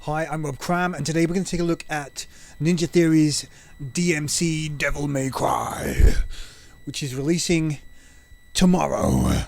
Hi, I'm Rob Cram, and today we're going to take a look at Ninja Theory's DmC Devil May Cry, which is releasing tomorrow.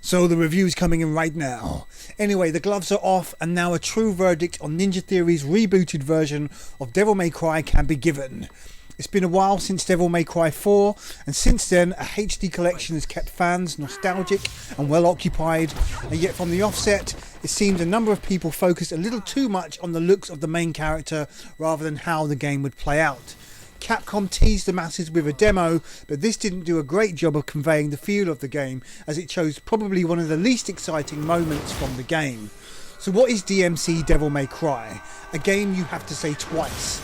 So the review is coming in right now. Anyway, the gloves are off, and now a true verdict on Ninja Theory's rebooted version of Devil May Cry can be given. It's been a while since Devil May Cry 4, and since then a HD collection has kept fans nostalgic and well occupied, and yet from the offset it seemed a number of people focused a little too much on the looks of the main character rather than how the game would play out. Capcom teased the masses with a demo, but this didn't do a great job of conveying the feel of the game, as it chose probably one of the least exciting moments from the game. So what is DmC Devil May Cry? A game you have to say twice.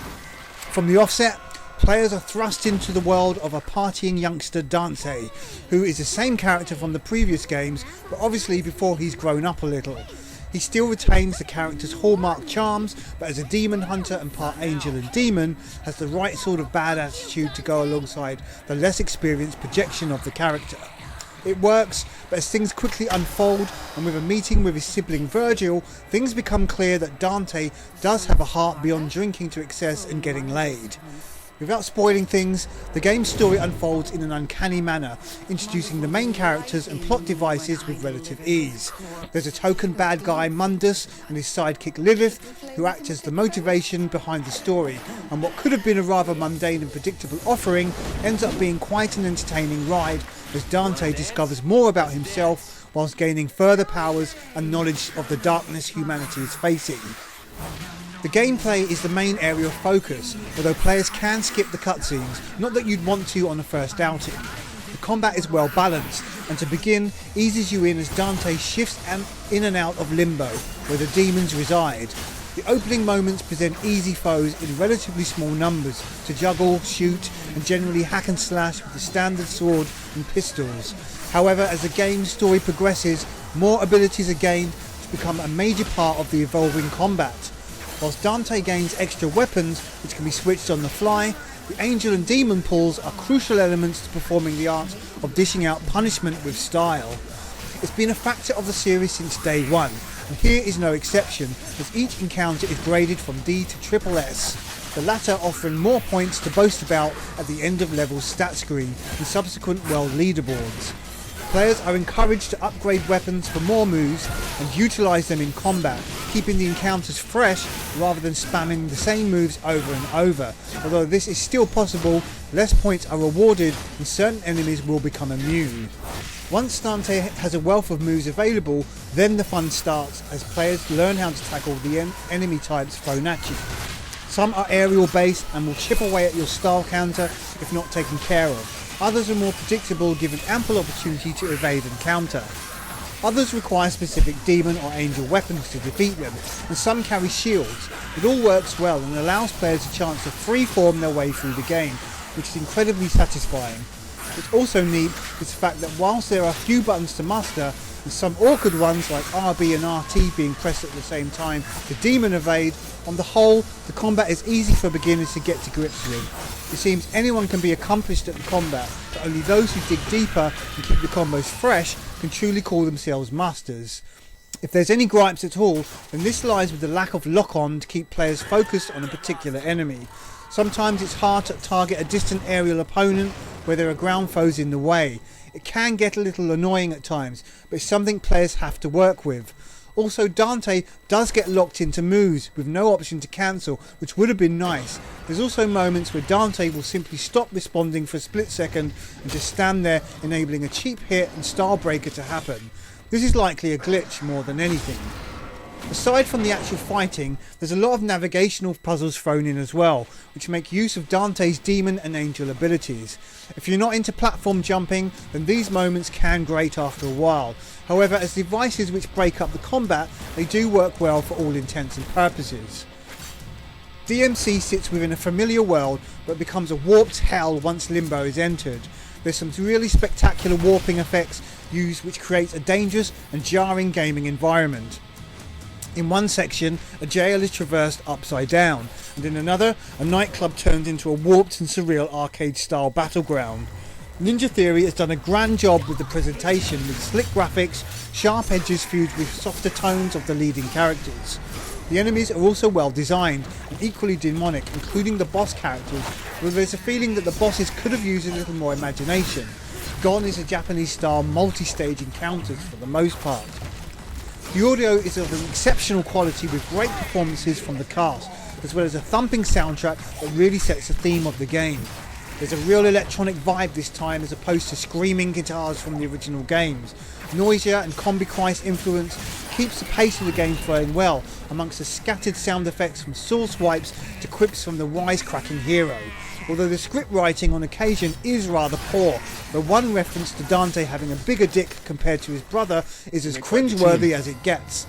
From the offset, players are thrust into the world of a partying youngster Dante, who is the same character from the previous games, but obviously before he's grown up a little. He still retains the character's hallmark charms, but as a demon hunter and part angel and demon, has the right sort of bad attitude to go alongside the less experienced projection of the character. It works, but as things quickly unfold, and with a meeting with his sibling Virgil, things become clear that Dante does have a heart beyond drinking to excess and getting laid. Without spoiling things, the game's story unfolds in an uncanny manner, introducing the main characters and plot devices with relative ease. There's a token bad guy, Mundus, and his sidekick Lilith, who act as the motivation behind the story, and what could have been a rather mundane and predictable offering ends up being quite an entertaining ride as Dante discovers more about himself whilst gaining further powers and knowledge of the darkness humanity is facing. The gameplay is the main area of focus, although players can skip the cutscenes, not that you'd want to on a first outing. The combat is well balanced, and to begin, eases you in as Dante shifts in and out of limbo, where the demons reside. The opening moments present easy foes in relatively small numbers to juggle, shoot, and generally hack and slash with the standard sword and pistols. However, as the game's story progresses, more abilities are gained to become a major part of the evolving combat. Whilst Dante gains extra weapons which can be switched on the fly, the angel and demon pulls are crucial elements to performing the art of dishing out punishment with style. It's been a factor of the series since day one, and here is no exception, as each encounter is graded from D to SSS, the latter offering more points to boast about at the end of level's stat screen and subsequent world leaderboards. Players are encouraged to upgrade weapons for more moves and utilise them in combat, keeping the encounters fresh rather than spamming the same moves over and over. Although this is still possible, less points are rewarded and certain enemies will become immune. Once Dante has a wealth of moves available, then the fun starts as players learn how to tackle the enemy types thrown at you. Some are aerial based and will chip away at your style counter if not taken care of. Others are more predictable, given ample opportunity to evade and counter. Others require specific demon or angel weapons to defeat them, and some carry shields. It all works well and allows players a chance to free-form their way through the game, which is incredibly satisfying. What's also neat is the fact that whilst there are a few buttons to master, and some awkward ones like RB and RT being pressed at the same time to demon evade, on the whole, the combat is easy for beginners to get to grips with. It seems anyone can be accomplished at the combat, but only those who dig deeper and keep the combos fresh can truly call themselves masters. If there's any gripes at all, then this lies with the lack of lock-on to keep players focused on a particular enemy. Sometimes it's hard to target a distant aerial opponent where there are ground foes in the way. It can get a little annoying at times, but it's something players have to work with. Also, Dante does get locked into moves with no option to cancel, which would have been nice. There's also moments where Dante will simply stop responding for a split second and just stand there, enabling a cheap hit and style breaker to happen. This is likely a glitch more than anything. Aside from the actual fighting, there's a lot of navigational puzzles thrown in as well, which make use of Dante's demon and angel abilities. If you're not into platform jumping, then these moments can grate after a while. However, as devices which break up the combat, they do work well for all intents and purposes. DmC sits within a familiar world, but becomes a warped hell once Limbo is entered. There's some really spectacular warping effects used which creates a dangerous and jarring gaming environment. In one section, a jail is traversed upside down, and in another, a nightclub turns into a warped and surreal arcade-style battleground. Ninja Theory has done a grand job with the presentation, with slick graphics, sharp edges fused with softer tones of the leading characters. The enemies are also well designed and equally demonic, including the boss characters, although there's a feeling that the bosses could have used a little more imagination. Gone is the Japanese-style multi-stage encounters for the most part. The audio is of an exceptional quality with great performances from the cast, as well as a thumping soundtrack that really sets the theme of the game. There's a real electronic vibe this time as opposed to screaming guitars from the original games. Noisia and Combi Christ influence keeps the pace of the game flowing well, amongst the scattered sound effects from sword swipes to quips from the wisecracking hero. Although the script writing on occasion is rather poor, the one reference to Dante having a bigger dick compared to his brother is as cringeworthy as it gets.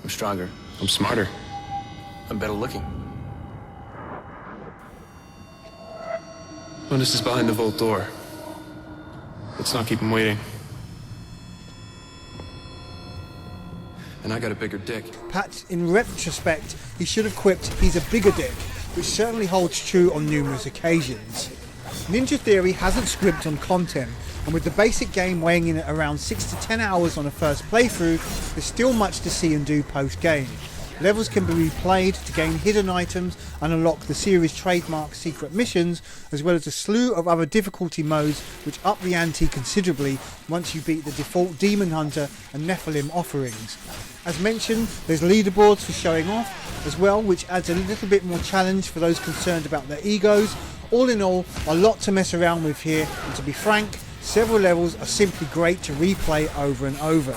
I'm stronger. I'm smarter. I'm better looking. Notice is behind the vault door. Let's not keep him waiting. And I got a bigger dick. Perhaps in retrospect, he should have quipped, "He's a bigger dick," which certainly holds true on numerous occasions. Ninja Theory hasn't scrimped on content, and with the basic game weighing in at around 6 to 10 hours on a first playthrough, there's still much to see and do post-game. Levels can be replayed to gain hidden items and unlock the series' trademark secret missions, as well as a slew of other difficulty modes which up the ante considerably once you beat the default Demon Hunter and Nephilim offerings. As mentioned, there's leaderboards for showing off as well, which adds a little bit more challenge for those concerned about their egos. All in all, a lot to mess around with here, and to be frank, several levels are simply great to replay over and over.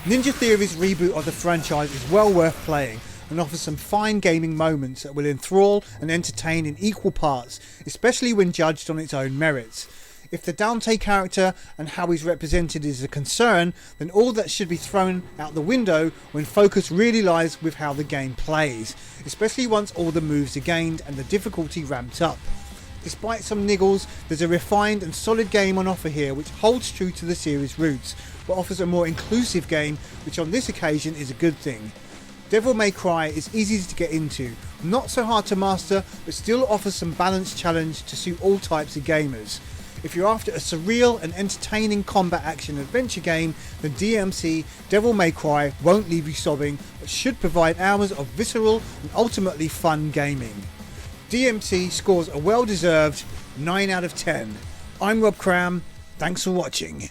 Ninja Theory's reboot of the franchise is well worth playing and offers some fine gaming moments that will enthrall and entertain in equal parts, especially when judged on its own merits. If the Dante character and how he's represented is a concern, then all that should be thrown out the window when focus really lies with how the game plays, especially once all the moves are gained and the difficulty ramped up. Despite some niggles, there's a refined and solid game on offer here which holds true to the series' roots, but offers a more inclusive game, which on this occasion is a good thing. Devil May Cry is easy to get into, not so hard to master, but still offers some balanced challenge to suit all types of gamers. If you're after a surreal and entertaining combat action adventure game, then DmC Devil May Cry won't leave you sobbing, but should provide hours of visceral and ultimately fun gaming. DmC scores a well-deserved 9 out of 10. I'm Rob Cram, thanks for watching.